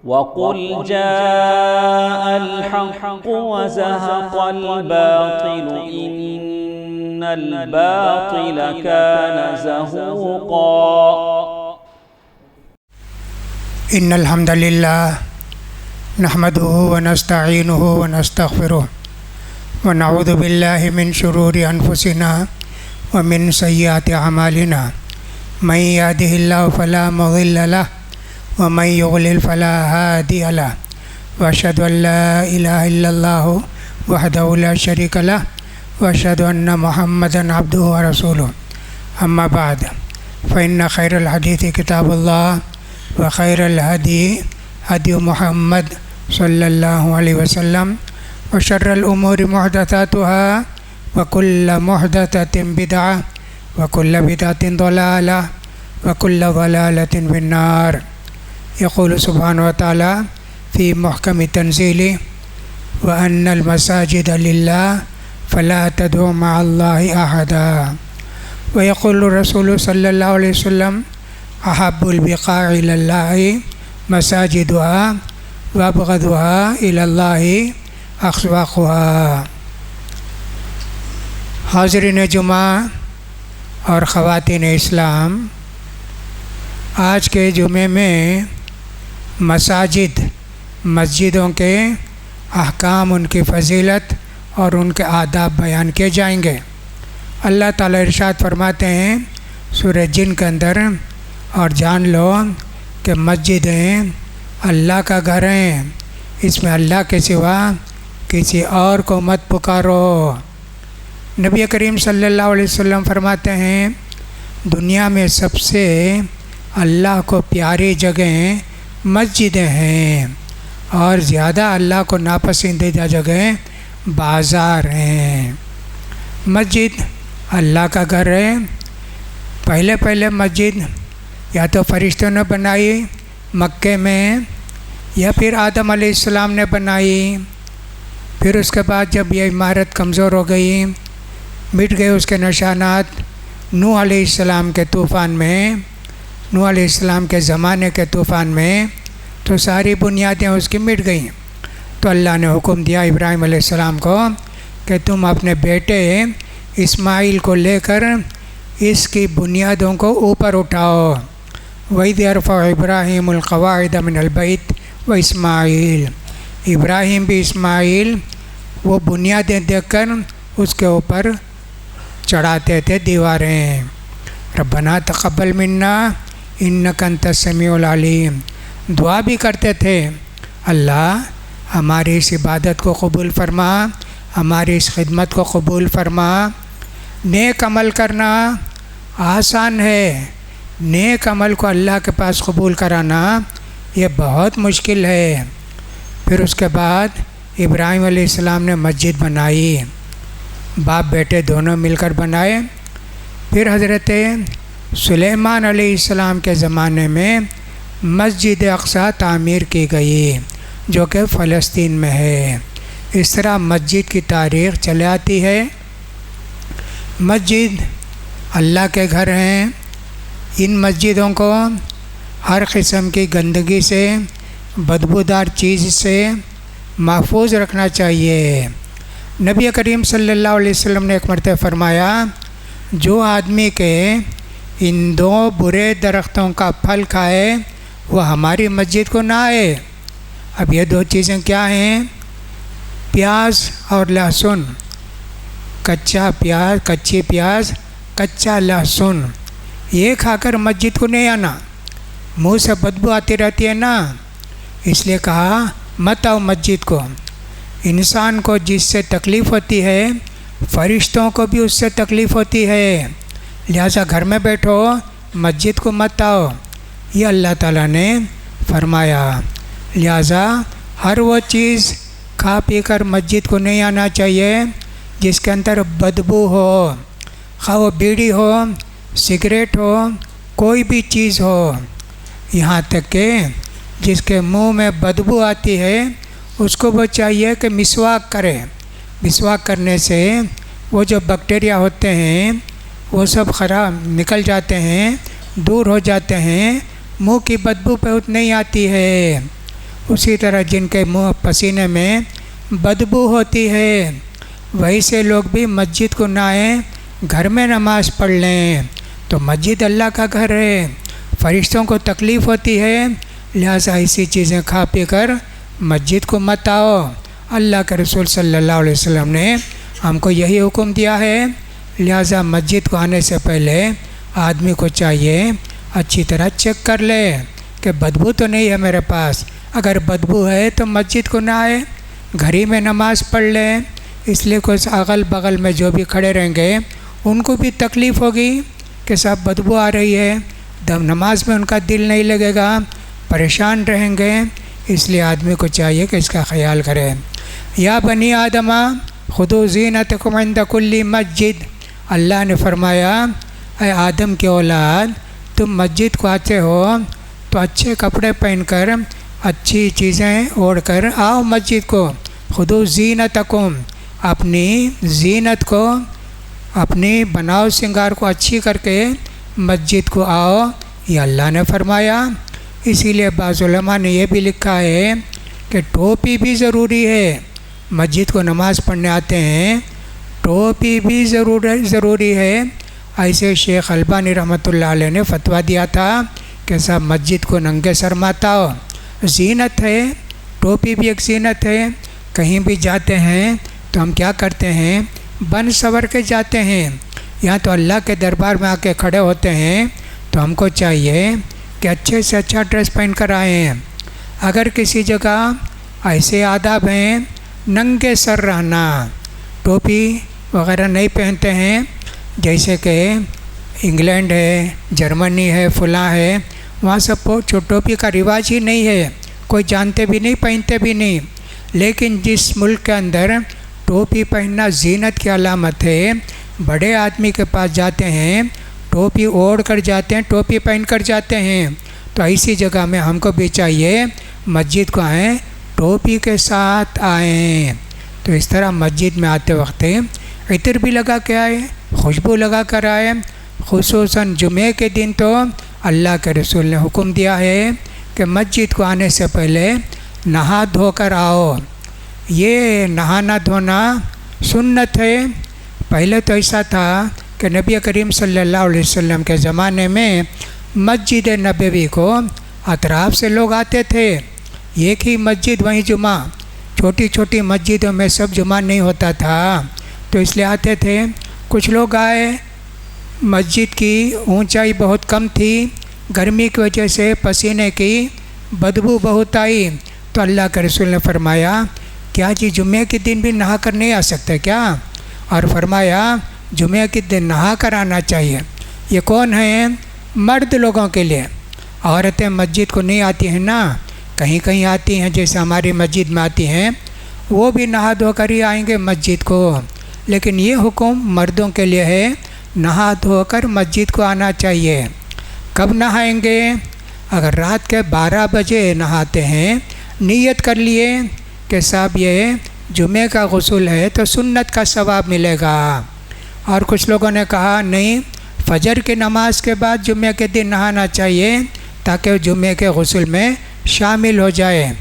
वक़ुल जाअल हक़्क़ु व ज़हक़ल बातिल इन्नल बातिल कान ज़हूक़ा। इन्नल हम्दलिल्लाह नहमदुहु व नस्तईनुहु व नस्तग़फिरुह व नऊज़ु बिल्लाहि मिन शुरूरि अनफुसिना व मिन सय्यिआति अमालिना मन यहदिहिल्लाहु फला मुज़िल्ल लहु व मन युज़लिल फला हादिय लहु व अशहदु अन ला इलाहा इल्लल्लाहु वहदहु ला शरीका लहु व अशहदु अन्न मुहम्मदन अब्दुहु व रसूलुहु। अम्मा बाद फ़इन्न खैरल हदीथि किताबुल्लाह व खैरल हदी हदी मुहम्मद सल्लल्लाहु अलैहि वसल्लम व शर्रल उमूरि मुहदसातुहा व कुल्ल मुहदसतिन बिदअह व कुल्ल बिदअतिन दलाला व कुल्ल दलालतिन फिन्नार। यक़ूलु सुब्हानहु व तआला फ़ी मुहकमि तंज़ीलिहि व अन्नल मसाजिद लिल्लाह फ़ला तदउ मअल्लाहि अहदा व यक़ूलु रसूलु सल्लल्लाहु अलैहि वसल्लम अहब्बुल बिक़ाइ इलल्लाहि मसाजिदुहा व अबग़दुहा इलल्लाहि अस्वाक़ुहा। हाज़रीन जुमा और ख़वातीन इस्लाम, आज के जुमे में मस्जिदों के अहकाम, उनकी फ़जीलत और उनके आदाब बयान किए जाएंगे। अल्लाह ताला इरशाद फरमाते हैं सूरह जिन के अंदर, और जान लो कि मस्जिदें अल्लाह का घर हैं, इसमें अल्लाह के सिवा किसी और को मत पुकारो। नबी करीम सल्लल्लाहु अलैहि वसल्लम फरमाते हैं दुनिया में सबसे अल्लाह को प्यारी जगह मस्जिदें हैं और ज़्यादा अल्लाह को नापसंदीदा जगह बाज़ार हैं। मस्जिद अल्लाह का घर है। पहले मस्जिद या तो फरिश्तों ने बनाई मक्के में, या फिर आदम अलैहिस्सलाम ने बनाई। फिर उसके बाद जब ये इमारत कमज़ोर हो गई, मिट गए उसके निशानात नूह अलैहिस्सलाम के तूफ़ान में, नूह अलैहिस्सलाम के ज़माने के तूफ़ान में, तो सारी बुनियादें उसकी मिट गईं। तो अल्लाह ने हुक्म दिया इब्राहीम अलैहिस्सलाम को कि तुम अपने बेटे इस्माइल को लेकर इसकी बुनियादों को ऊपर उठाओ। वइज़ यरफ़उ इब्राहीमुल क़वाइद मिनल बैत व इस्माइल, इब्राहीम भी इस्माइल वो बुनियादें देखकर उसके ऊपर चढ़ाते थे दीवारें। रब्बना तक़ब्बल मिन्ना इन्नका अंतस समीउल अलीम, दुआ भी करते थे अल्लाह हमारी इस इबादत को कबूल फरमा, हमारी इस खिदमत को कबूल फरमा। नेक अमल करना आसान है, नेक अमल को अल्लाह के पास कबूल कराना ये बहुत मुश्किल है। फिर उसके बाद इब्राहीम अलैहिस्सलाम ने मस्जिद बनाई, बाप बेटे दोनों मिलकर बनाए। फिर हज़रत सुलेमान अलैहिस्सलाम के ज़माने में मस्जिद अक़सा तामीर की गई, जो कि फ़लस्तीन में है। इस तरह मस्जिद की तारीख़ चले आती है। मस्जिद अल्लाह के घर हैं। इन मस्जिदों को हर किस्म की गंदगी से, बदबूदार चीज़ से महफूज रखना चाहिए। नबी करीम सल्लल्लाहु अलैहि वसल्लम ने एक मरतबा फरमाया, जो आदमी के इन दो बुरे दरख्तों का फल खाए वो हमारी मस्जिद को ना आए। अब ये दो चीज़ें क्या हैं? प्याज और लहसुन, कच्चा प्याज, कच्ची प्याज, कच्चा लहसुन, ये खाकर मस्जिद को नहीं आना, मुंह से बदबू आती रहती है ना, इसलिए कहा मत आओ मस्जिद को। इंसान को जिससे तकलीफ़ होती है फरिश्तों को भी उससे तकलीफ़ होती है, लिहाजा घर में बैठो, मस्जिद को मत आओ, ये अल्लाह ताला ने फरमाया। लिहाजा हर वो चीज़ खा पी कर मस्जिद को नहीं आना चाहिए जिसके अंदर बदबू हो, खा वो बीड़ी हो, सिगरेट हो, कोई भी चीज़ हो। यहाँ तक कि जिसके मुंह में बदबू आती है उसको वो चाहिए कि मिसवाक करे। मिसवाक करने से वो जो बैक्टीरिया होते हैं वो सब ख़राब निकल जाते हैं, दूर हो जाते हैं, मुंह की बदबू बहुत नहीं आती है। उसी तरह जिनके मुँह पसीने में बदबू होती है, वही से लोग भी मस्जिद को ना आएँ, घर में नमाज़ पढ़ लें। तो मस्जिद अल्लाह का घर है, फरिश्तों को तकलीफ़ होती है, लिहाजा ऐसी चीज़ें खा पी कर मस्जिद को मत आओ। अल्लाह के रसूल सल्लल्लाहु अलैहि वसल्लम ने हमको यही हुक्म दिया है। लिहाजा मस्जिद को आने से पहले आदमी को चाहिए अच्छी तरह चेक कर ले कि बदबू तो नहीं है मेरे पास। अगर बदबू है तो मस्जिद को ना आए, घर ही में नमाज़ पढ़ ले। इसलिए कुछ अगल बगल में जो भी खड़े रहेंगे उनको भी तकलीफ़ होगी कि साहब बदबू आ रही है, दम नमाज में उनका दिल नहीं लगेगा, परेशान रहेंगे। इसलिए आदमी को चाहिए कि इसका ख्याल करें। या बनी आदमा खुदू ज़ीनतकुम इंद कुल्ली मस्जिद, अल्लाह ने फरमाया ऐ आदम के औलाद, तुम मस्जिद को आते हो तो अच्छे कपड़े पहनकर, अच्छी चीज़ें ओढ़ कर आओ मस्जिद को। खुदू ज़ीनतकुम, अपनी ज़ीनत को, अपनी बनाव श्रृंगार को अच्छी करके मस्जिद को आओ, ये अल्लाह ने फरमाया। इसीलिए बाज़ उलमा ने यह भी लिखा है कि टोपी भी ज़रूरी है। मस्जिद को नमाज़ पढ़ने आते हैं, टोपी भी ज़रूरी है। ऐसे शेख अलबानी रहमतुल्लाह अलैह ने फतवा दिया था कि साहब मस्जिद को नंगे सर मत आओ। ज़ीनत है, टोपी भी एक ज़ीनत है। कहीं भी जाते हैं तो हम क्या करते हैं, बन सवर के जाते हैं। यहाँ तो अल्लाह के दरबार में आके खड़े होते हैं तो हमको चाहिए कि अच्छे से अच्छा ड्रेस पहन कर आए हैं। अगर किसी जगह ऐसे आदाब हैं, नंगे सर रहना, टोपी वगैरह नहीं पहनते हैं, जैसे कि इंग्लैंड है, जर्मनी है, फलां है, वहाँ सब टोपी का रिवाज ही नहीं है, कोई जानते भी नहीं, पहनते भी नहीं। लेकिन जिस मुल्क के अंदर टोपी पहनना ज़ीनत की अलामत है, बड़े आदमी के पास जाते हैं, टोपी ओढ़ कर जाते हैं, टोपी पहन कर जाते हैं। तो ऐसी जगह में हमको भी चाहिए मस्जिद को आएँ टोपी के साथ आएँ। तो इस तरह मस्जिद में आते वक्त इत्र भी लगा के आए, खुशबू लगा कर आए। खुसूसन जुमे के दिन तो अल्लाह के रसूल ने हुक्म दिया है कि मस्जिद को आने से पहले नहा धोकर आओ। ये नहाना धोना सुन्नत है। पहले तो ऐसा था कि नबी करीम सल्लल्लाहु अलैहि वसल्लम के ज़माने में मस्जिद नबवी को अतराफ़ से लोग आते थे। एक ही मस्जिद वहीं जुमा, छोटी छोटी मस्जिदों में सब जुमा नहीं होता था, तो इसलिए आते थे। कुछ लोग आए, मस्जिद की ऊंचाई बहुत कम थी, गर्मी की वजह से पसीने की बदबू बहुत आई। तो अल्लाह के रसूल ने फरमाया क्या जी जुमे के दिन भी नहा कर नहीं आ सकते क्या? और फरमाया जुमे के दिन नहा कर आना चाहिए। ये कौन है? मर्द लोगों के लिए। औरतें मस्जिद को नहीं आती हैं ना, कहीं कहीं आती हैं, जैसे हमारी मस्जिद में आती हैं, वो भी नहा धो कर ही आएंगे मस्जिद को। लेकिन ये हुक्म मर्दों के लिए है, नहा धोकर मस्जिद को आना चाहिए। कब नहाएंगे? अगर रात के 12 बजे नहाते हैं, नीयत कर लिए कि साहब ये जुमे का गुस्ल है तो सुन्नत का सवाब मिलेगा। और कुछ लोगों ने कहा नहीं, फजर की नमाज के बाद जुमे के दिन नहाना चाहिए ताकि जुमे के गुस्ल में शामिल हो जाए।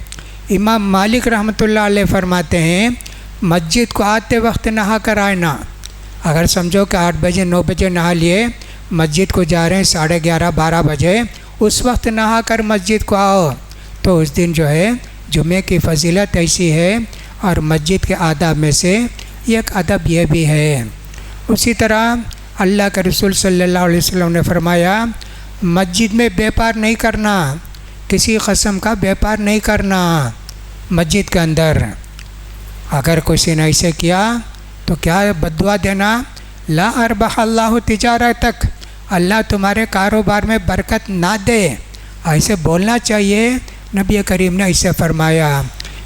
इमाम मालिक रहमतुल्लाह अलैह फरमाते हैं मस्जिद को आते वक्त नहा कर आए ना। अगर समझो कि 8 बजे 9 बजे नहा लिए, मस्जिद को जा रहे हैं 11:30 12 बजे, उस वक्त नहा कर मस्जिद को आओ तो उस दिन जो है जुमे की फजीलत ऐसी है। और मस्जिद के आदाब में से एक अदब यह भी है। उसी तरह अल्लाह के रसूल सल्लल्लाहु अलैहि वसल्लम ने फरमाया मस्जिद में व्यापार नहीं करना, किसी किस्म का व्यापार नहीं करना मस्जिद के अंदर। अगर किसी ने ऐसे किया तो क्या बद्दुआ देना, ला अरबह अल्लाहु तिजारतक, अल्लाह तुम्हारे कारोबार में बरकत ना दे, ऐसे बोलना चाहिए। नबी करीम ने ऐसे फरमाया।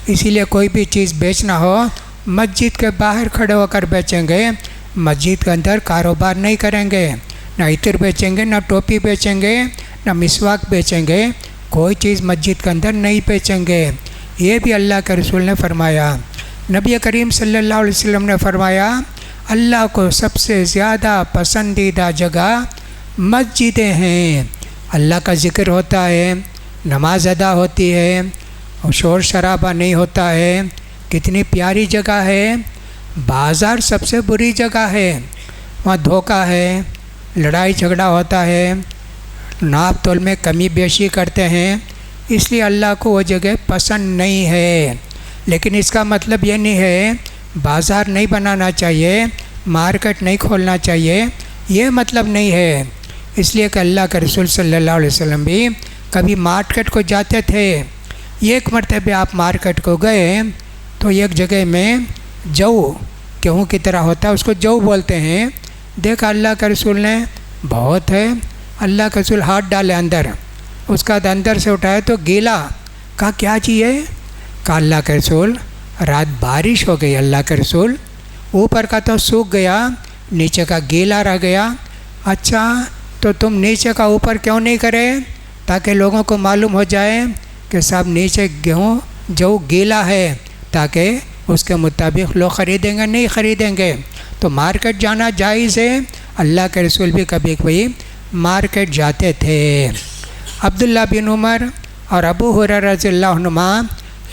इसीलिए कोई भी चीज़ बेचना हो मस्जिद के बाहर खड़े होकर बेचेंगे, मस्जिद के अंदर कारोबार नहीं करेंगे, ना इत्र बेचेंगे, ना टोपी बेचेंगे, ना मिसवाक बेचेंगे, कोई चीज़ मस्जिद के अंदर नहीं बेचेंगे। ये भी अल्लाह के रसूल ने फरमाया। नबी करीम सल्लल्लाहु अलैहि वसल्लम ने फरमाया अल्लाह को सबसे ज़्यादा पसंदीदा जगह मस्जिदें हैं। अल्लाह का ज़िक्र होता है, नमाज अदा होती है, और शोर शराबा नहीं होता है। कितनी प्यारी जगह है। बाज़ार सबसे बुरी जगह है, वहाँ धोखा है, लड़ाई झगड़ा होता है, नाप तोल में कमी बेशी करते हैं, इसलिए अल्लाह को वो जगह पसंद नहीं है। लेकिन इसका मतलब ये नहीं है बाज़ार नहीं बनाना चाहिए, मार्केट नहीं खोलना चाहिए, ये मतलब नहीं है। इसलिए कि अल्लाह के रसूल सल्लल्लाहु अलैहि वसल्लम भी कभी मार्केट को जाते थे। एक मरतबे आप मार्केट को गए तो एक जगह में जऊ गेहूँ की तरह होता है, उसको जऊ बोलते हैं। देखा अल्लाह के रसूल ने, बहुत है। अल्लाह के रसूल हाथ डाले अंदर, उसका अंदर से उठाया तो गीला। कहा क्या चाहिए? कहा अल्लाह के रसूल रात बारिश हो गई। अल्लाह के रसूल ऊपर का तो सूख गया, नीचे का गीला रह गया। अच्छा तो तुम नीचे का ऊपर क्यों नहीं करे, ताकि लोगों को मालूम हो जाए कि साहब नीचे गेहूँ जो गीला है, ताकि उसके मुताबिक लोग ख़रीदेंगे नहीं ख़रीदेंगे। तो मार्केट जाना जायज़ है। अल्लाह के रसूल भी कभी कभी मार्केट जाते थे। अब्दुल्ला बिन उमर और अबू हुरैरा रज़ियल्लाहु अन्हुमा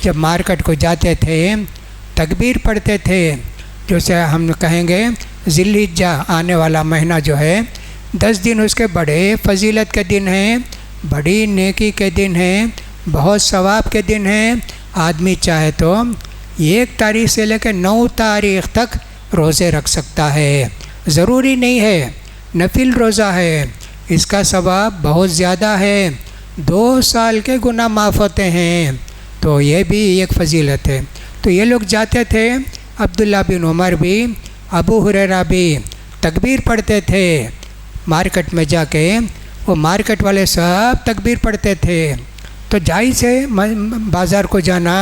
जब मार्केट को जाते थे तकबीर पढ़ते थे। जैसे हम कहेंगे ज़िल्हिज्जा आने वाला महीना जो है 10 दिन उसके बड़े फजीलत के दिन हैं, बड़ी नेकी के दिन हैं, बहुत सवाब के दिन हैं। आदमी चाहे तो 1 तारीख से लेकर 9 तारीख तक रोज़े रख सकता है। ज़रूरी नहीं है, नफिल रोज़ा है, इसका सवाब बहुत ज़्यादा है। 2 साल के गुनाह माफ़ होते हैं, तो ये भी एक फजीलत है। तो ये लोग जाते थे, अब्दुल्ला बिन उमर भी, अबू हुरैरा भी तकबीर पढ़ते थे मार्केट में जाके। वो मार्केट वाले सब तकबीर पढ़ते थे। तो जायज़ है बाज़ार को जाना,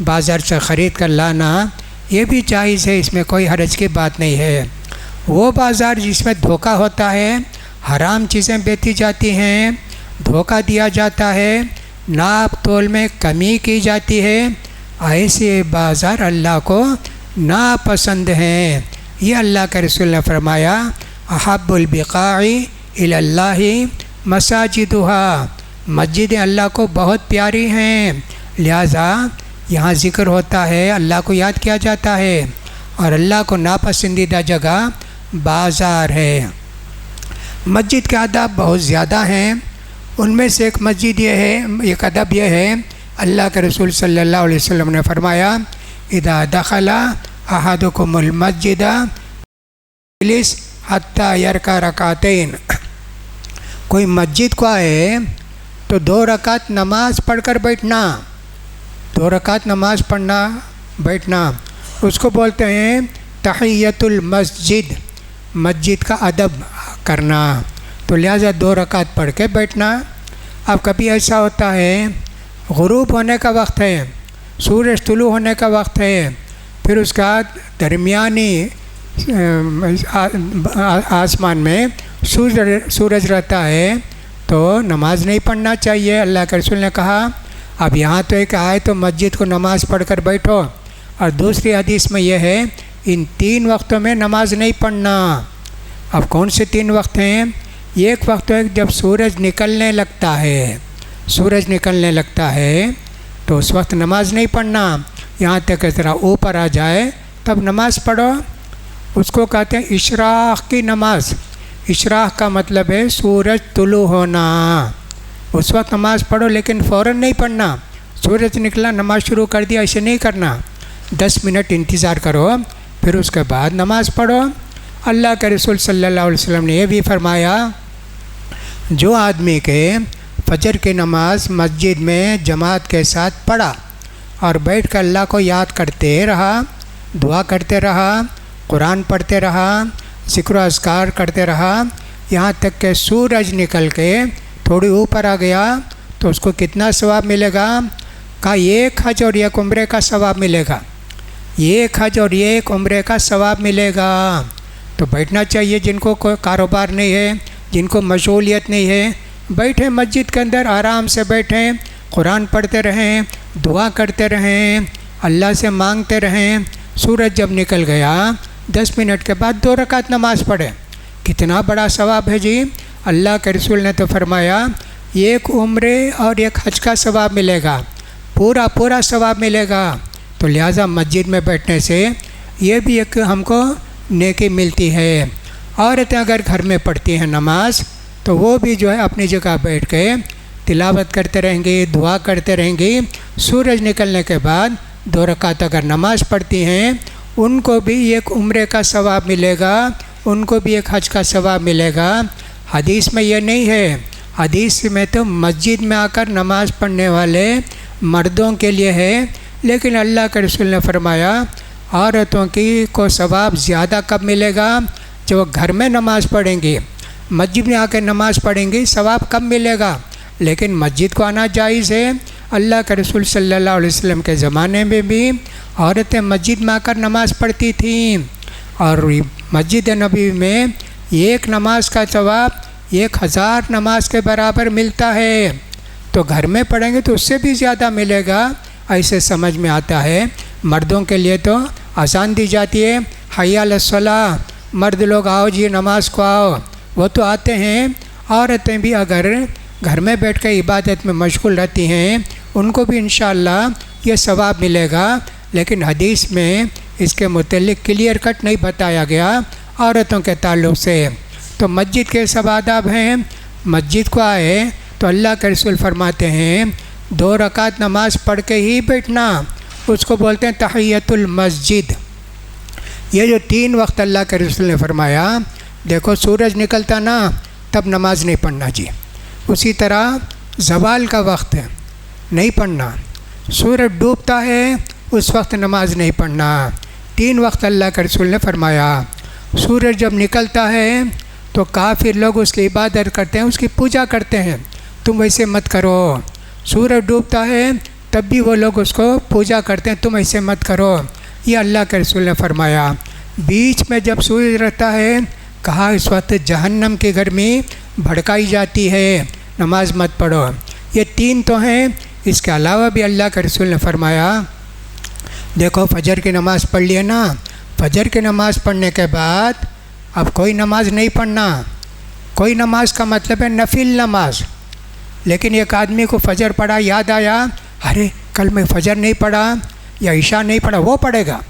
बाज़ार से ख़रीद कर लाना, ये भी जायज़ है, इसमें कोई हर्ज की बात नहीं है। वो बाज़ार जिसमें धोखा होता है, हराम चीज़ें बेची जाती हैं, धोखा दिया जाता है, नाप तोल में कमी की जाती है, ऐसे बाज़ार अल्लाह को नापसंद हैं। ये अल्लाह के रसूल ने फरमाया अहब्बुल बिक़ाई इलल्लाहि मसाजिदुहा, मस्जिदें अल्लाह को बहुत प्यारी हैं, लिहाजा यहाँ ज़िक्र होता है, अल्लाह को याद किया जाता है। और अल्लाह को नापसंदीदा जगह बाज़ार है। मस्जिद के आदाब बहुत ज़्यादा हैं, उनमें से एक मस्जिद ये है, एक अदब ये है, अल्लाह के रसूल सल्लल्लाहु अलैहि वसल्लम ने फरमाया इदा दखला अहदुकुमुल मस्जिदा इलिस हत्ता यरका रकातैन, कोई मस्जिद को आए तो 2 रकात नमाज पढ़कर बैठना, 2 रकात नमाज पढ़ना बैठना, उसको बोलते हैं तहियतुल मस्जिद, मस्जिद का अदब करना। तो लिहाजा 2 रकात पढ़ के बैठना। अब कभी ऐसा होता है गुरूब होने का वक्त है, सूरज तुलू होने का वक्त है, फिर उसका दरमियानी आसमान में सूरज रहता है, तो नमाज नहीं पढ़ना चाहिए। अल्लाह के रसूल ने कहा अब यहाँ तो एक आए तो मस्जिद को नमाज़ पढ़कर बैठो, और दूसरी हदीस में यह है इन 3 वक्तों में नमाज नहीं पढ़ना। अब कौन से 3 वक्त हैं? एक वक्त है जब सूरज निकलने लगता है, सूरज निकलने लगता है तो उस वक्त नमाज नहीं पढ़ना, यहाँ तक ज़रा ऊपर आ जाए तब नमाज पढ़ो। उसको कहते हैं इशराक़ की नमाज। इशराक़ का मतलब है सूरज तुलू होना, उस वक्त नमाज पढ़ो, लेकिन फ़ौरन नहीं पढ़ना। सूरज निकला नमाज शुरू कर दिया, ऐसे नहीं करना। 10 मिनट इंतज़ार करो, फिर उसके बाद नमाज पढ़ो। अल्लाह के रसूल सल्लल्लाहु अलैहि वसल्लम ने यह भी फरमाया जो आदमी के फजर की नमाज मस्जिद में जमात के साथ पढ़ा और बैठ कर अल्लाह को याद करते रहा, दुआ करते रहा, कुरान पढ़ते रहा, ज़िक्र अज़कार करते रहा, यहाँ तक कि सूरज निकल के थोड़ी ऊपर आ गया, तो उसको कितना सवाब मिलेगा? कहा 1 हज और 1 उम्रे का सवाब मिलेगा, 1 हज और 1 उम्रे का सवाब मिलेगा। तो बैठना चाहिए। जिनको कोई कारोबार नहीं है, जिनको मशगूलियत नहीं है, बैठें मस्जिद के अंदर, आराम से बैठें, कुरान पढ़ते रहें, दुआ करते रहें, अल्लाह से मांगते रहें। सूरज जब निकल गया 10 मिनट के बाद 2 रकात नमाज पढ़ें, कितना बड़ा सवाब है जी। अल्लाह के रसूल ने तो फरमाया 1 उम्रे और 1 हज का सवाब मिलेगा। पूरा पूरा सवाब मिलेगा। तो लिहाजा मस्जिद में बैठने से ये भी एक हमको नेकी मिलती है। औरतें अगर घर में पढ़ती हैं नमाज तो वो भी जो है अपनी जगह बैठ के तिलावत करते रहेंगी, दुआ करते रहेंगी। सूरज निकलने के बाद 2 रकात अगर नमाज पढ़ती हैं उनको भी एक उम्रे का सवाब मिलेगा, उनको भी एक हज का सवाब मिलेगा। हदीस में ये नहीं है, हदीस में तो मस्जिद में आकर नमाज पढ़ने वाले मर्दों के लिए है, लेकिन अल्लाह के रसूल ने फरमाया औरतों की को सवाब ज़्यादा कब मिलेगा, जब वो घर में नमाज पढ़ेंगी। मस्जिद में आकर नमाज पढ़ेंगी सवाब कब मिलेगा, लेकिन मस्जिद को आना जायज़ है। अल्लाह के रसूल सल्लल्लाहु अलैहि वसल्लम के ज़माने में भी औरतें मस्जिद में आकर नमाज़ पढ़ती थीं, और मस्जिद नबी में एक नमाज का सवाब 1000 नमाज के बराबर मिलता है। तो घर में पढ़ेंगे तो उससे भी ज़्यादा मिलेगा। ऐसे समझ में आता है। मर्दों के लिए तो आसान दी जाती है, हय्या अलस्सलाह, मर्द लोग आओ जी नमाज को आओ, वो तो आते हैं। औरतें भी अगर घर में बैठ कर इबादत में मशगूल रहती हैं उनको भी इंशाअल्लाह ये सवाब मिलेगा। लेकिन हदीस में इसके मुतल्लिक़ क्लियर कट नहीं बताया गया औरतों के ताल्लुक़ से। तो मस्जिद के सब आदाब हैं। मस्जिद को आए तो अल्लाह के रसूल फरमाते हैं 2 रकात नमाज पढ़ के ही बैठना, उसको बोलते हैं तहियतुल मस्जिद। ये जो 3 वक्त अल्लाह के रसूल ने फरमाया, देखो सूरज निकलता ना तब नमाज नहीं पढ़ना जी, उसी तरह ज़वाल का वक्त है नहीं पढ़ना, सूरज डूबता है उस वक्त नमाज नहीं पढ़ना। 3 वक्त अल्लाह के रसूल ने फरमाया। सूरज जब निकलता है तो काफिर लोग उसकी इबादत करते हैं, उसकी पूजा करते हैं, तुम वैसे मत करो। सूरज डूबता है तब भी वो लोग उसको पूजा करते हैं, तुम ऐसे मत करो। ये अल्लाह के रसूल ने फरमाया। बीच में जब सूरज रहता है कहा इस वक्त जहन्नम की गर्मी भड़काई जाती है, नमाज मत पढ़ो। ये 3 तो हैं। इसके अलावा भी अल्लाह के रसूल ने फरमाया, देखो फजर की नमाज़ पढ़ लिए ना, फजर की नमाज़ पढ़ने के बाद अब कोई नमाज नहीं पढ़ना। कोई नमाज का मतलब है नफिल नमाज। लेकिन एक आदमी को फजर पढ़ा, याद आया अरे कल मैं फजर नहीं पढ़ा या इशा नहीं पढ़ा, वो पढ़ेगा।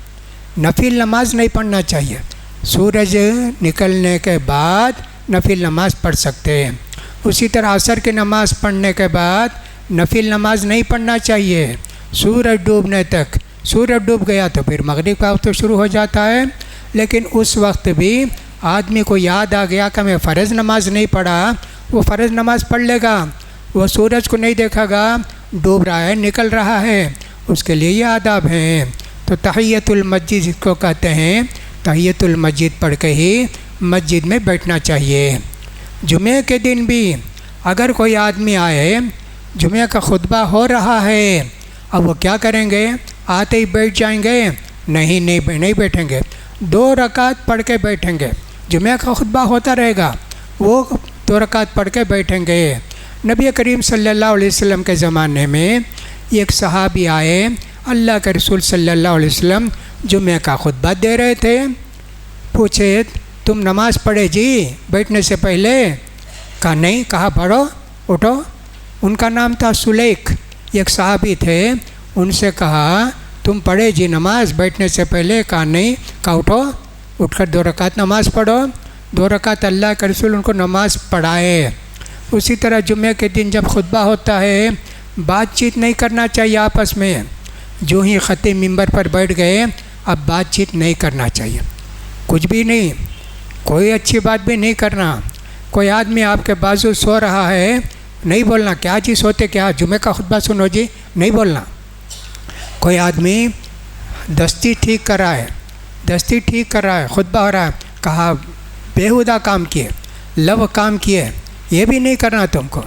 नफिल नमाज नहीं पढ़ना चाहिए। सूरज निकलने के बाद नफिल नमाज पढ़ सकते हैं। उसी तरह असर की नमाज़ पढ़ने के बाद नफिल नमाज नहीं पढ़ना चाहिए सूरज डूबने तक। सूरज डूब गया तो फिर मगरिब का वक्त तो शुरू हो जाता है। लेकिन उस वक्त भी आदमी को याद आ गया कि मैं फ़र्ज़ नमाज नहीं पढ़ा, वो फ़र्ज़ नमाज पढ़ लेगा। वो सूरज को नहीं देखेगा डूब रहा है निकल रहा है, उसके लिए ये आदाब हैं। तो तहियतुल मस्जिद जिसको कहते हैं, तहियतुल मस्जिद पढ़ के ही मस्जिद में बैठना चाहिए। जुमे के दिन भी अगर कोई आदमी आए, जुमे का खुतबा हो रहा है, अब वो क्या करेंगे, आते ही बैठ जाएंगे? नहीं बैठेंगे। 2 रकात पढ़ के बैठेंगे। जुमे का खुतबा होता रहेगा, वो 2 रकात पढ़ के बैठेंगे। नबी करीम सल्लल्लाहु अलैहि वसल्लम के ज़माने में एक सहाबी आए, अल्लाह के रसूल सल्लल्लाहु अलैहि वसल्लम जुमे का खुतबा दे रहे थे। पूछे तुम नमाज़ पढ़े जी बैठने से पहले? कहा नहीं। कहा पढ़ो, उठो। उनका नाम था सुलेख, एक सहाबी थे। उनसे कहा तुम पढ़े जी नमाज बैठने से पहले? कहा नहीं। कहा उठो, उठकर 2 रकात नमाज़ पढ़ो। 2 रकात अल्लाह के रसूल उनको नमाज़ पढ़ाए। उसी तरह जुमे के दिन जब खुतबा होता है बातचीत नहीं करना चाहिए आपस में। जो ही ख़तीब मिंबर पर बैठ गए अब बातचीत नहीं करना चाहिए, कुछ भी नहीं, कोई अच्छी बात भी नहीं करना। कोई आदमी आपके बाजू सो रहा है, नहीं बोलना क्या जी सोते क्या, जुमे का खुतबा सुनो जी, नहीं बोलना। कोई आदमी दस्ती ठीक कर रहा है, खुतबा हो रहा है, कहा बेहुदा काम किए, लव काम किए, ये भी नहीं करना तुमको।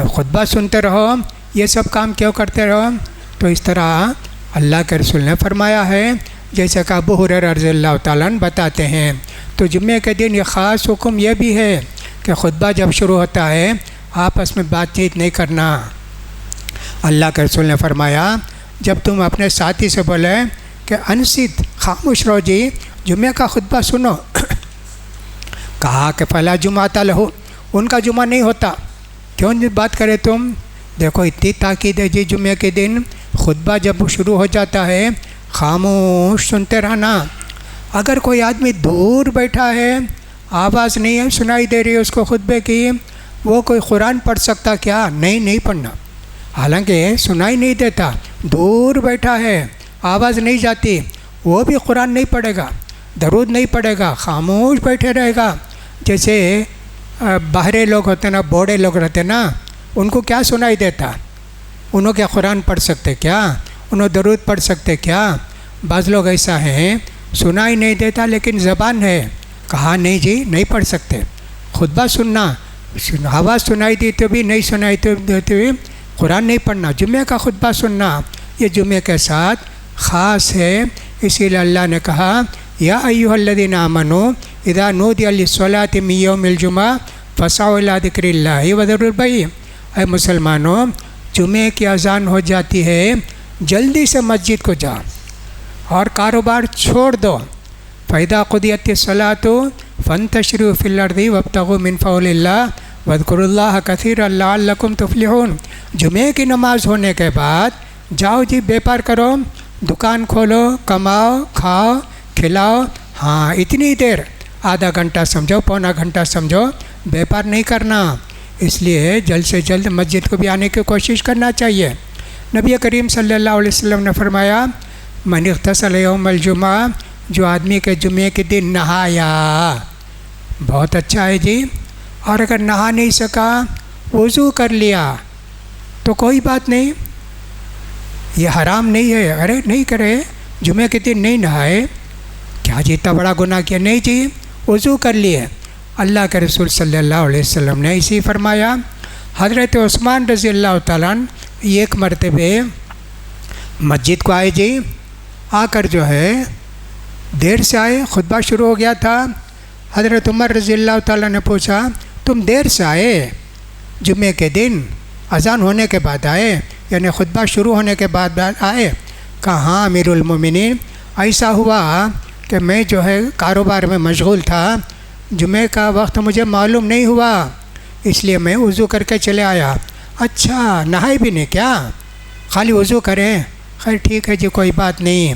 खुतबा सुनते रहो, ये सब काम क्यों करते रहो? तो इस तरह अल्लाह के रसूल ने फरमाया है, जैसे कि अबू हुरैरा रज़ियल्लाहु ताला अन्हु बताते हैं। तो जुम्मे के दिन ये ख़ास हुक्म यह भी है कि खुतबा जब शुरू होता है आपस में बातचीत नहीं करना। अल्लाह के रसूल ने फरमाया जब तुम अपने साथी से बोले कि अनसित खामोश रहो जी, जुम्मे का खुतबा सुनो, कहा कि फला जुमाता लहू, उनका जुमा नहीं होता, क्यों बात करे तुम? देखो इतनी ताकीद है जी जुम्मे के दिन खुतबा जब शुरू हो जाता है खामोश सुनते रहना। अगर कोई आदमी दूर बैठा है, आवाज़ नहीं है सुनाई दे रही है उसको खुतबे की, वो कोई कुरान पढ़ सकता क्या? नहीं पढ़ना। हालांकि सुनाई नहीं देता, दूर बैठा है, आवाज़ नहीं जाती, वो भी कुरान नहीं पढ़ेगा, दरूद नहीं पढ़ेगा, खामोश बैठे रहेगा। जैसे बाहरे लोग होते ना, बूढ़े लोग रहते ना, उनको क्या सुनाई देता? उन्हों क्या कुरान पढ़ सकते क्या? उन्हों दरूद पढ़ सकते क्या? बाज़ लोग ऐसा हैं, सुनाई नहीं देता लेकिन ज़बान है, कहा नहीं जी नहीं पढ़ सकते। खुतबा सुनना, आवाज़ सुनाई दी तो भी नहीं सुनाई तो देते हुए कुरान नहीं पढ़ना। जुम्मे का खुतबा सुनना ये जुम्मे के साथ ख़ास है। इसीलिए अल्लाह ने कहा या अय्युहल्लज़ीना आमनू इज़ा नूदिया लिस्सलाति मिन यौमिल जुमा फसअू इला ज़िक्रिल्लाहि व ज़रुल बैअ। ऐ मुसलमानों, जुमे की अज़ान हो जाती है, जल्दी से मस्जिद को जाओ और कारोबार छोड़ दो। फ़इज़ा क़ुदियतिस्सलातु फ़ंतशिरू फ़िल अर्ज़ि वब्तग़ू मिन फ़ज़लिल्लाह वज़्कुरुल्लाह कसीरन लअल्लकुम तुफ़्लिहून। जुमे की नमाज़ होने के बाद जाओ जी, व्यापार करो, दुकान खोलो, कमाओ, खाओ, खिलाओ। हाँ, इतनी देर, आधा घंटा समझो, पौना घंटा समझो, व्यापार नहीं करना। इसलिए जल्द से जल्द मस्जिद को भी आने की कोशिश करना चाहिए। नबी करीम सल्लल्लाहु अलैहि वसल्लम ने फरमाया मन इग़्तसल यौमल जुमा, जो आदमी के जुमे के दिन नहाया, बहुत अच्छा है जी। और अगर नहा नहीं सका, वज़ू कर लिया तो कोई बात नहीं, ये हराम नहीं है। अरे नहीं करे, जुमे के दिन नहीं नहाए, क्या जी इतना बड़ा गुनाह किया? नहीं जी, वज़ू कर लिए। अल्लाह के रसूल सल्लल्लाहु अलैहि वसल्लम ने इसी फरमाया। हज़रत उस्मान रज़ी अल्लाह तआला अन्हु एक मरतबे मस्जिद को आए जी, आकर जो है देर से आए, खुतबा शुरू हो गया था। हज़रत उमर रज़ी अल्लाह तआला ने पूछा तुम देर से आए, जुमे के दिन अज़ान होने के बाद आए, यानी खुतबा शुरू होने के बाद आए? कहा हाँ अमीरुल मोमिनीन, ऐसा हुआ कि मैं जो है कारोबार में मशगूल था, जुमे का वक्त मुझे मालूम नहीं हुआ, इसलिए मैं वज़ू करके चले आया। अच्छा, नहाए भी नहीं क्या? खाली वज़ू करें? खैर ठीक है जी, कोई बात नहीं।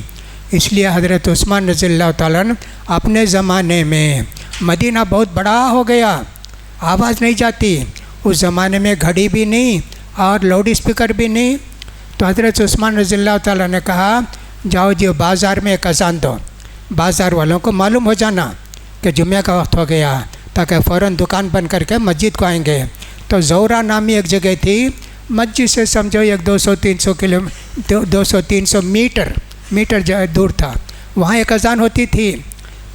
इसलिए हज़रत उस्मान रज़ियल्लाहु तआला अन्हु अपने ज़माने में, मदीना बहुत बड़ा हो गया, आवाज़ नहीं जाती, उस ज़माने में घड़ी भी नहीं और लाउड स्पीकर भी नहीं। तो हज़रत उस्मान रज़ियल्लाहु तआला ने कहा जाओ जी बाज़ार में एक अज़ान दो, बाज़ार वालों को मालूम हो जाना कि जुम्मे का वक्त हो गया, ताकि फ़ौरन दुकान बंद करके मस्जिद को आएंगे। तो ज़ौरा नामी एक जगह थी, मस्जिद से समझो एक 200-300 मीटर दूर था, वहाँ एक अज़ान होती थी।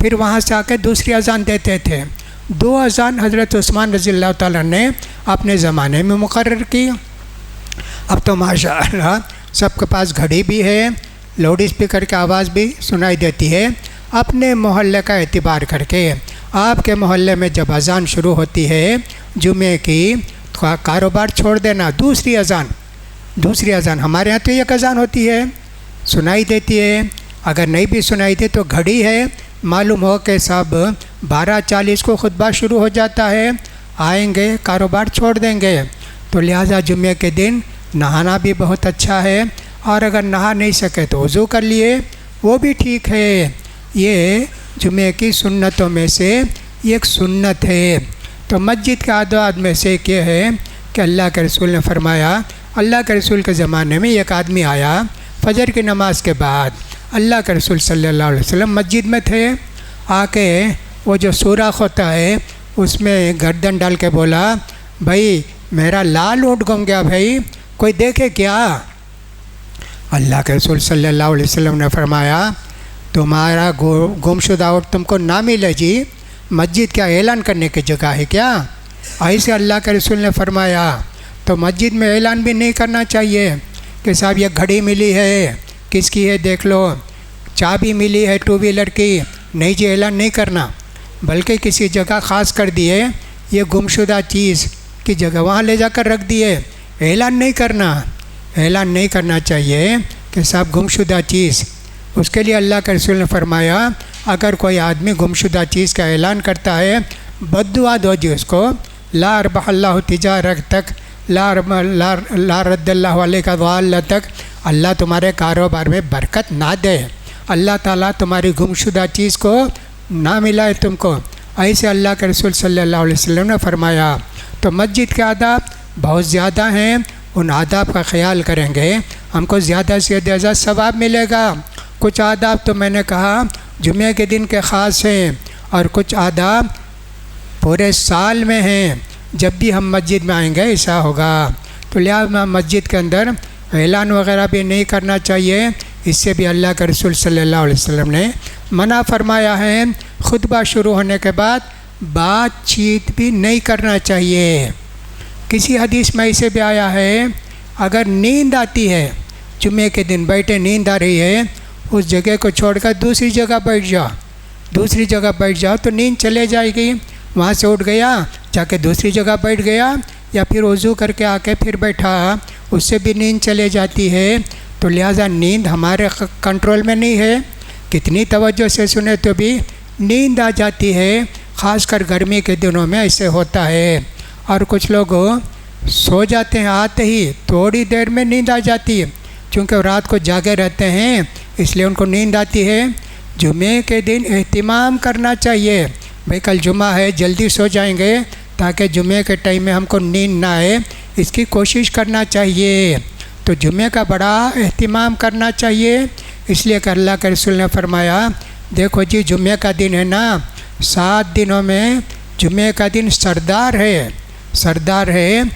फिर वहाँ से आकर दूसरी अज़ान देते थे। 2 अज़ान हज़रत उस्मान रज़ियल्लाहु तआला ने अपने ज़माने में मुकर्रर की। अब तो माशाअल्लाह सबके पास घड़ी भी है, लाउड स्पीकर की आवाज़ भी सुनाई देती है। अपने मोहल्ले का एतबार करके आपके मोहल्ले में जब अज़ान शुरू होती है जुमे की, तो कारोबार छोड़ देना, दूसरी अज़ान हमारे यहाँ तो एक अज़ान होती है, सुनाई देती है। अगर नहीं भी सुनाई दे तो घड़ी है, मालूम हो कि सब 12:40 को खुतबा शुरू हो जाता है, आएंगे, कारोबार छोड़ देंगे। तो लिहाजा जुम्मे के दिन नहाना भी बहुत अच्छा है, और अगर नहा नहीं सके तो वज़ू कर लिए, वो भी ठीक है। ये जुम्मे की सुन्नतों में से एक सुन्नत है। तो मस्जिद के आदाब में से एक ये है कि अल्लाह के रसूल ने फरमाया, अल्लाह के रसूल के ज़माने में एक आदमी आया फ़जर की नमाज के बाद, अल्लाह के रसूल सल्लल्लाहु अलैहि वसल्लम मस्जिद में थे। आके वो जो सुराख होता है उसमें गर्दन डाल के बोला, भाई मेरा लाल ऊँट गुम गया, भाई कोई देखे क्या? अल्लाह के रसूल सल्लल्लाहु अलैहि वसल्लम ने फरमाया, तुम्हारा गुमशुदा ऊँट तुमको ना मिले जी, मस्जिद क्या ऐलान करने की जगह है क्या? ऐसे अल्लाह के रसूल ने फरमाया। तो मस्जिद में ऐलान भी नहीं करना चाहिए कि साहब ये घड़ी मिली है, किसकी है देख लो, चाबी मिली है 2 व्हीलर की, नहीं जी ऐलान नहीं करना, बल्कि किसी जगह ख़ास कर दिए ये गुमशुदा चीज़ की जगह, वहाँ ले जाकर रख दिए, ऐलान नहीं करना चाहिए कि साहब गुमशुदा चीज़। उसके लिए अल्लाह के रसूल ने फरमाया, अगर कोई आदमी गुमशुदा चीज़ का ऐलान करता है, बद्दुआ दो जी उसको, ला अरबहल्लाहु तिजारतक ला रद्दल्लाहु अलैका वाल तक अल्लाह तुम्हारे कारोबार में बरकत ना दे, अल्लाह ताला तुम्हारी गुमशुदा चीज़ को ना मिलाए तुमको। ऐसे अल्लाह के रसूल सल्लल्लाहु अलैहि वसल्लम ने फरमाया। तो मस्जिद के आदाब बहुत ज़्यादा हैं, उन आदाब का ख्याल करेंगे हमको ज़्यादा से ज़्यादा सवाब मिलेगा। कुछ आदाब तो मैंने कहा जुमे के दिन के ख़ास हैं और कुछ आदाब पूरे साल में हैं, जब भी हम मस्जिद में आएंगे ऐसा होगा। तो लिहाजा मस्जिद के अंदर ऐलान वगैरह भी नहीं करना चाहिए, इससे भी अल्लाह के रसूल सल्लल्लाहु अलैहि वसल्लम ने मना फरमाया है। खुतबा शुरू होने के बाद बातचीत भी नहीं करना चाहिए। किसी हदीस में ऐसे भी आया है, अगर नींद आती है, जुमे के दिन बैठे नींद आ रही है, उस जगह को छोड़कर दूसरी जगह बैठ जाओ, दूसरी जगह बैठ जाओ तो नींद चले जाएगी। वहाँ से उठ गया जाके दूसरी जगह बैठ गया, या फिर वज़ू करके आके फिर बैठा, उससे भी नींद चले जाती है। तो लिहाजा नींद हमारे कंट्रोल में नहीं है, कितनी तवज्जो से सुने तो भी नींद आ जाती है। ख़ासकर गर्मी के दिनों में ऐसे होता है। और कुछ लोग सो जाते हैं, आते ही थोड़ी देर में नींद आ जाती है, क्योंकि रात को जागे रहते हैं इसलिए उनको नींद आती है। जुमे के दिन एहतिमाम करना चाहिए, भाई कल जुमा है जल्दी सो जाएंगे ताकि जुमे के टाइम में हमको नींद ना आए, इसकी कोशिश करना चाहिए। तो जुमे का बड़ा एहतिमाम करना चाहिए, इसलिए कि अल्लाह के रसूल ने फरमाया, देखो जी जुमे का दिन है ना, 7 दिनों में जुमे का दिन सरदार है, सरदार है।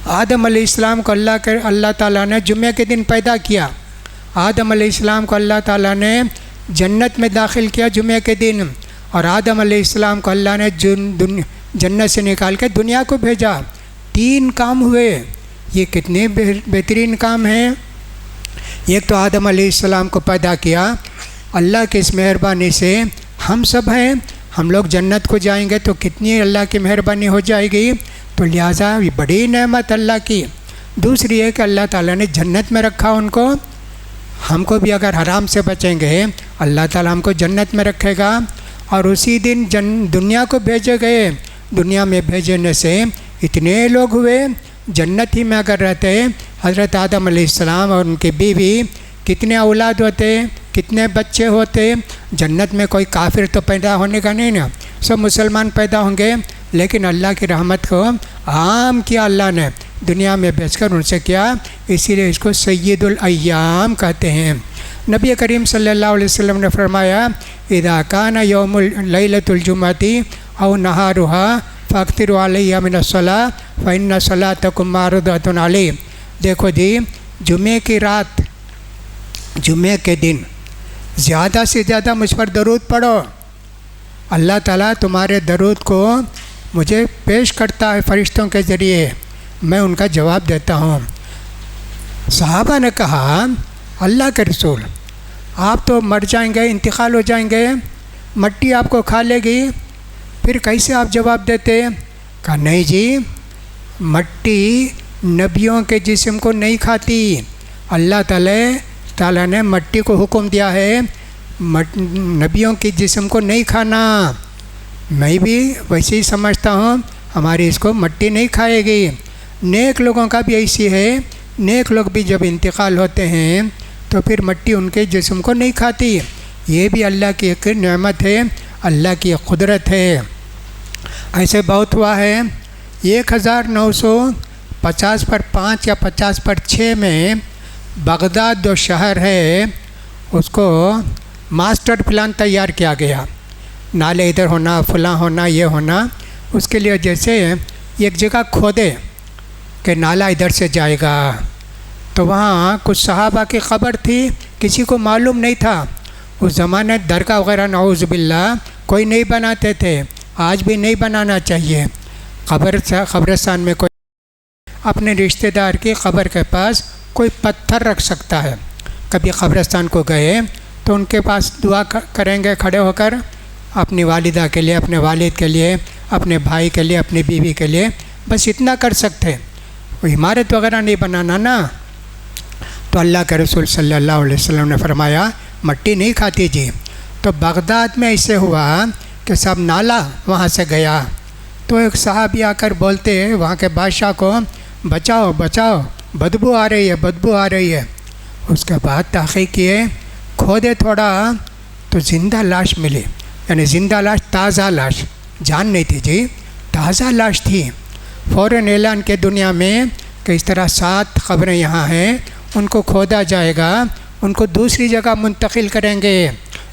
आदम अलैहिस्सलाम को अल्लाह ताला ने जुमे के दिन पैदा किया। आदम अलैहिस्सलाम को अल्लाह ताला ने जन्नत में दाखिल किया जुमे के दिन, और आदम अलैहिस्सलाम को अल्लाह ने जन्नत से निकाल के दुनिया को भेजा। 3 काम हुए, ये कितने बेहतरीन काम हैं। एक तो आदम अलैहिस्सलाम को पैदा किया, अल्लाह की इस मेहरबानी से हम सब हैं, हम लोग जन्नत को जाएंगे तो कितनी अल्लाह की मेहरबानी हो जाएगी। तो लिहाजा ये बड़ी नेमत अल्लाह की। दूसरी है कि अल्लाह ताला ने जन्नत में रखा उनको, हमको भी अगर हराम से बचेंगे अल्लाह ताला हमको जन्नत में रखेगा। और उसी दिन दुनिया को भेजे गए, दुनिया में भेजने से इतने लोग हुए, जन्नत ही में अगर रहते हज़रत आदम अलैहिस्सलाम और उनकी बीवी, कितने औलाद होते, कितने बच्चे होते। जन्नत में कोई काफिर तो पैदा होने का नहीं ना, सब मुसलमान पैदा होंगे। लेकिन अल्लाह की रहमत को आम किया अल्लाह ने, दुनिया में भेजकर उनसे किया, इसीलिए इसको सय्यदुल अय्याम कहते हैं। नबी करीम सल्लल्लाहु अलैहि वसल्लम ने फरमाया, इदा काना यौमुल लैलतुल जुम्मती औ नहारुहा फ़ाक्तिरु अलैया मिनस्सलाह फ़इन्ना सलातकुम मारुदतुन अलैहि। देखो जी, जुमे की रात, जुमे के दिन ज़्यादा से ज़्यादा मुझ पर दरूद पढ़ो, अल्लाह ताला तुम्हारे दरूद को मुझे पेश करता है फरिश्तों के ज़रिए, मैं उनका जवाब देता हूँ। सहाबा ने कहा, अल्लाह के रसूल आप तो मर जाएंगे, इंतकाल हो जाएंगे, मट्टी आपको खा लेगी, फिर कैसे आप जवाब देते? कहा नहीं जी, मट्टी नबियों के जिस्म को नहीं खाती, अल्लाह ताला ने मट्टी को हुक्म दिया है नबियों के जिस्म को नहीं खाना। मैं भी वैसे ही समझता हूँ, हमारी इसको मट्टी नहीं खाएगी। नेक लोगों का भी ऐसी है, नेक लोग भी जब इंतकाल होते हैं तो फिर मट्टी उनके जिस्म को नहीं खाती। ये भी अल्लाह की एक नेमत है, अल्लाह की कुदरत है। ऐसे बहुत हुआ है। 1950 पर 5 या 50 पर 6 में बगदाद जो शहर है उसको मास्टर प्लान तैयार किया गया, नाले इधर होना, फलां होना, ये होना। उसके लिए जैसे एक जगह खोदे कि नाला इधर से जाएगा, तो वहाँ कुछ सहाबा की ख़बर थी, किसी को मालूम नहीं था। उस ज़माने दरगाह वगैरह नऊज़ बिल्लाह कोई नहीं बनाते थे, आज भी नहीं बनाना चाहिए। क़ब्रिस्तान में कोई अपने रिश्तेदार की क़ब्र के पास कोई पत्थर रख सकता है। कभी क़ब्रिस्तान को गए तो उनके पास दुआ करेंगे खड़े होकर, अपनी वालिदा के लिए, अपने वालिद के लिए, अपने भाई के लिए, अपनी बीवी के लिए, बस इतना कर सकते। वो इमारत वगैरह नहीं बनाना ना। तो अल्लाह के रसूल सल्लल्लाहु अलैहि वसल्लम ने फरमाया, मट्टी नहीं खाती जी। तो बगदाद में ऐसे हुआ कि सब नाला वहाँ से गया। तो एक साहबी आकर बोलते वहाँ के बादशाह को, बचाओ बचाओ, बदबू आ रही है, बदबू आ रही है। उसके बाद तहक़ीक़ किए, खोदे थोड़ा तो ज़िंदा लाश मिली, यानी ज़िंदा लाश, ताज़ा लाश, जान नहीं थी जी, ताज़ा लाश थी। फ़ौरन ऐलान के दुनिया में कि इस तरह 7 क़ब्रें यहाँ हैं, उनको खोदा जाएगा, उनको दूसरी जगह मुंतकिल करेंगे।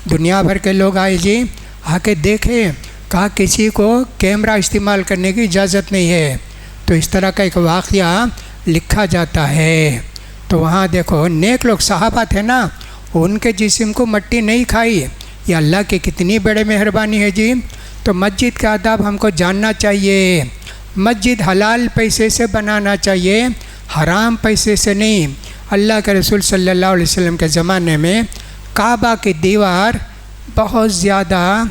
दुनिया भर के लोग आए जी, आके देखे, कहा किसी को कैमरा इस्तेमाल करने की इजाज़त नहीं है। तो इस तरह का एक वाक़या लिखा जाता है। तो वहाँ देखो नेक लोग सहाबा थे ना, उनके जिस्म को मट्टी नहीं खाई। ये अल्लाह की कितनी बड़ी मेहरबानी है जी। तो मस्जिद का आदाब हमको जानना चाहिए। मस्जिद हलाल पैसे से बनाना चाहिए, हराम पैसे से नहीं। अल्लाह के रसूल सल्लल्लाहु अलैहि वसल्लम के ज़माने में काबा की दीवार बहुत ज़्यादा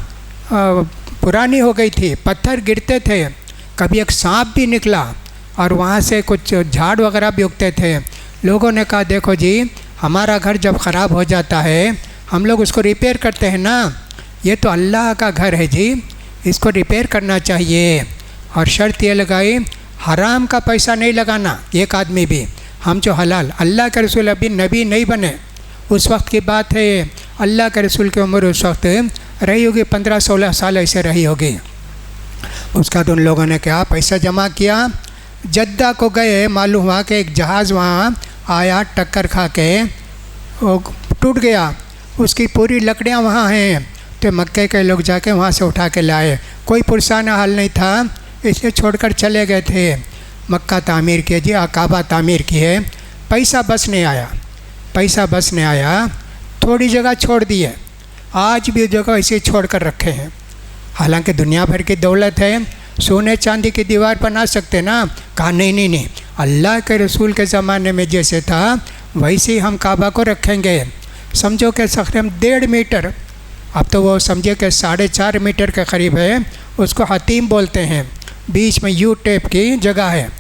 पुरानी हो गई थी, पत्थर गिरते थे, कभी एक सांप भी निकला और वहाँ से कुछ झाड़ वगैरह भी उगते थे। लोगों ने कहा देखो जी, हमारा घर जब ख़राब हो जाता है हम लोग उसको रिपेयर करते हैं ना, ये तो अल्लाह का घर है जी, इसको रिपेयर करना चाहिए। और शर्त ये लगाई, हराम का पैसा नहीं लगाना एक आदमी भी। हम जो हलाल, अल्लाह के रसूल अभी नबी नहीं बने, उस वक्त की बात है। अल्लाह के रसूल की उम्र उस वक्त रही होगी 15-16 साल ऐसे रही होगी। उसका तो उन लोगों ने क्या पैसा जमा किया, जद्दा को गए, मालूम हुआ कि एक जहाज़ वहाँ आया, टक्कर खा के वो टूट गया, उसकी पूरी लकड़ियाँ वहाँ हैं। तो मक्के के लोग जाके वहाँ से उठा के लाए, कोई पुरसाना हाल नहीं था, इसलिए छोड़कर चले गए थे। मक्का तामीर किए जी, काबा तामीर किए, पैसा बस नहीं आया, पैसा बस नहीं आया, थोड़ी जगह छोड़ दी है, आज भी जगह ऐसे छोड़ कर रखे हैं। हालांकि दुनिया भर की दौलत है, सोने चांदी की दीवार बना सकते ना, कहा नहीं नहीं नहीं, अल्लाह के रसूल के ज़माने में जैसे था वैसे ही हम काबा को रखेंगे। समझो कि सखरम 1.5 मीटर, अब तो वो समझे कि 4.5 मीटर के करीब है, उसको हतीम बोलते हैं, बीच में यू टेप की जगह है।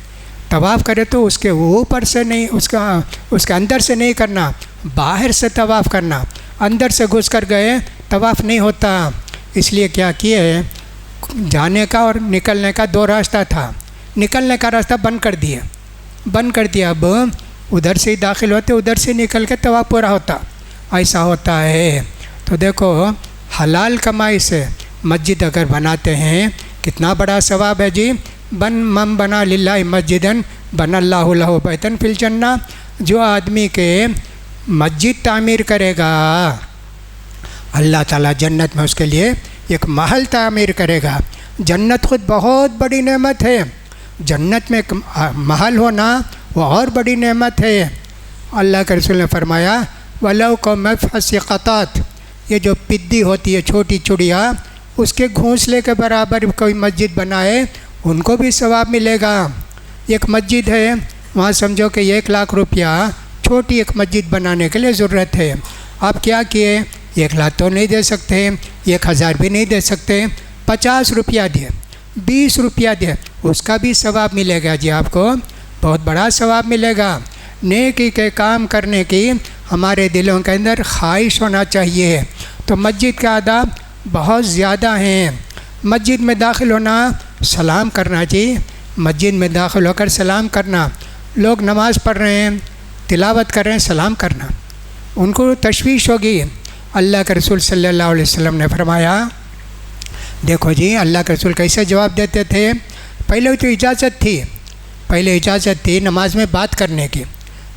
तवाफ़ करे तो उसके ऊपर से नहीं, उसके अंदर से नहीं करना, बाहर से तवाफ़ करना, अंदर से घुस कर गए तवाफ़ नहीं होता। इसलिए क्या किए, जाने का और निकलने का 2 रास्ता था, निकलने का रास्ता बंद कर दिया। अब उधर से ही दाखिल होते, उधर से निकल के तवाफ़ पूरा होता, ऐसा होता है। तो देखो हलाल कमाई से मस्जिद अगर बनाते हैं कितना बड़ा सवाब है जी। मन बना लिल्लाहि मस्जिदन बनल्लाहु लहु बैतन फिल जन्ना। जो आदमी के मस्जिद तामीर करेगा, अल्लाह ताला जन्नत में उसके लिए एक महल तामीर करेगा। जन्नत खुद बहुत बड़ी नेमत है, जन्नत में एक महल होना वो और बड़ी नेमत है। अल्लाह के रसूल ने फरमाया वलौ को मफ़सिक़तात, ये जो पिद्दी होती है छोटी चिड़िया, उसके घोंसले के बराबर कोई मस्जिद बनाए उनको भी सवाब मिलेगा। एक मस्जिद है, वहाँ समझो कि 1 लाख रुपया छोटी एक मस्जिद बनाने के लिए ज़रूरत है। आप क्या किए, 1 लाख तो नहीं दे सकते, 1000 भी नहीं दे सकते, 50 रुपया दिए, 20 रुपया दिए, उसका भी सवाब मिलेगा जी, आपको बहुत बड़ा सवाब मिलेगा। नेकी के काम करने की हमारे दिलों के अंदर ख्वाहिश होना चाहिए। तो मस्जिद का आदाब बहुत ज़्यादा हैं। मस्जिद में दाखिल होना, सलाम करना जी, मस्जिद में दाखिल होकर सलाम करना। लोग नमाज़ पढ़ रहे हैं, तिलावत कर रहे हैं, सलाम करना, उनको तशवीश होगी। अल्लाह के रसूल सल्लल्लाहु अलैहि वसल्लम ने फरमाया, देखो जी अल्लाह के रसूल कैसे जवाब देते थे। पहले तो इजाज़त थी नमाज में बात करने की।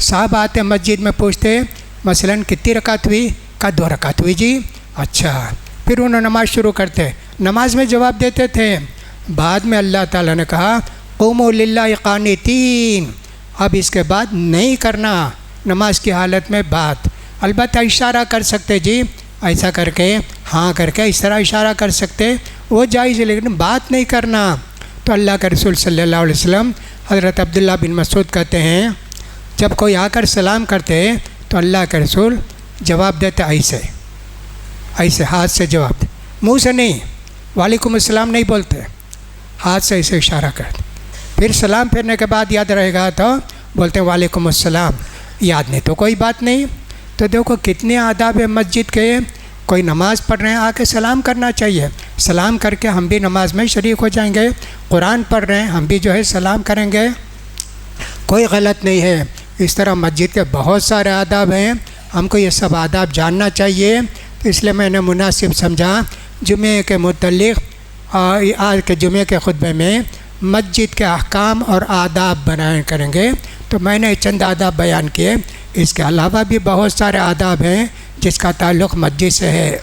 साहब आते मस्जिद में पूछते मसलन कितनी रकात हुई, का 2 रकात हुई जी, अच्छा, फिर उन्होंने नमाज़ शुरू करते, नमाज में जवाब देते थे। बाद में अल्लाह ताला ने कहा क़ुमू लिल्लाहि क़ानितीन, अब इसके बाद नहीं करना नमाज की हालत में बात। अलबत्ता इशारा कर सकते जी, ऐसा करके हाँ करके इस तरह इशारा कर सकते, वो जायज़ है, लेकिन बात नहीं करना। तो अल्लाह के रसूल सल्लल्लाहु अलैहि वसल्लम हज़रत अब्दुल्लाह बिन मसूद कहते हैं, जब कोई आकर सलाम करते तो अल्लाह के रसूल जवाब देते ऐसे हाथ से जवाब, मुँह से नहीं, वालेकुम अस्सलाम नहीं बोलते, हाथ से ऐसे इशारा करते। फिर सलाम फेरने के बाद याद रहेगा तो बोलते हैं वालेकुम अस्सलाम, याद नहीं तो कोई बात नहीं। तो देखो कितने आदाब है मस्जिद के। कोई नमाज़ पढ़ रहे हैं, आके सलाम करना चाहिए, सलाम करके हम भी नमाज में शरीक हो जाएंगे। कुरान पढ़ रहे हैं, हम भी जो है सलाम करेंगे। कोई गलत नहीं है। इस तरह मस्जिद के बहुत सारे आदाब हैं, हमको ये सब आदाब जानना चाहिए। तो इसलिए मैंने मुनासिब समझा जुमे के मुतल्लिक़ आज के जुमे के खुतबे में मस्जिद के अहकाम और आदाब बयान करेंगे। तो मैंने चंद आदाब बयान किए, इसके अलावा भी बहुत सारे आदाब हैं जिसका ताल्लुक़ मस्जिद से है।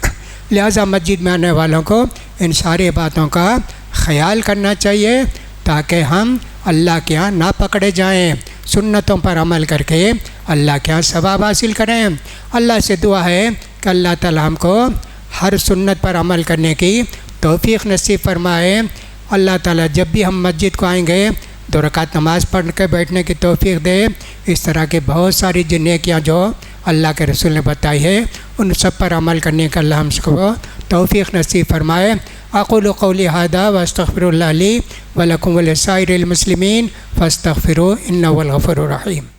लिहाजा मस्जिद में आने वालों को इन सारी बातों का ख्याल करना चाहिए ताकि हम अल्लाह के यहाँ ना पकड़े जाएं, सुन्नतों पर अमल करके अल्लाह के यहाँ सवाब हासिल करें। अल्लाह से दुआ है कि अल्लाह ताला हमको हर सुन्नत पर अमल करने की तौफीक नसीब फरमाए। अल्लाह ताला जब भी हम मस्जिद को आएंगे 2 रकात नमाज़ पढ़ के बैठने की तौफीक दे। इस तरह की बहुत सारी जो नेकियां जो अल्लाह के रसूल ने बताई है उन सब पर अमल करने का अल्लाह हमको तौफीक नसीब फरमाए। अक़ूलु क़ौली हादा व अस्तग़फ़िरुल्लाह ली व लकुम व लिसाइरिल मुस्लिमीन फ़स्तग़फ़िरूहु इन्नहु हुवल गफ़ूरुर रहीम।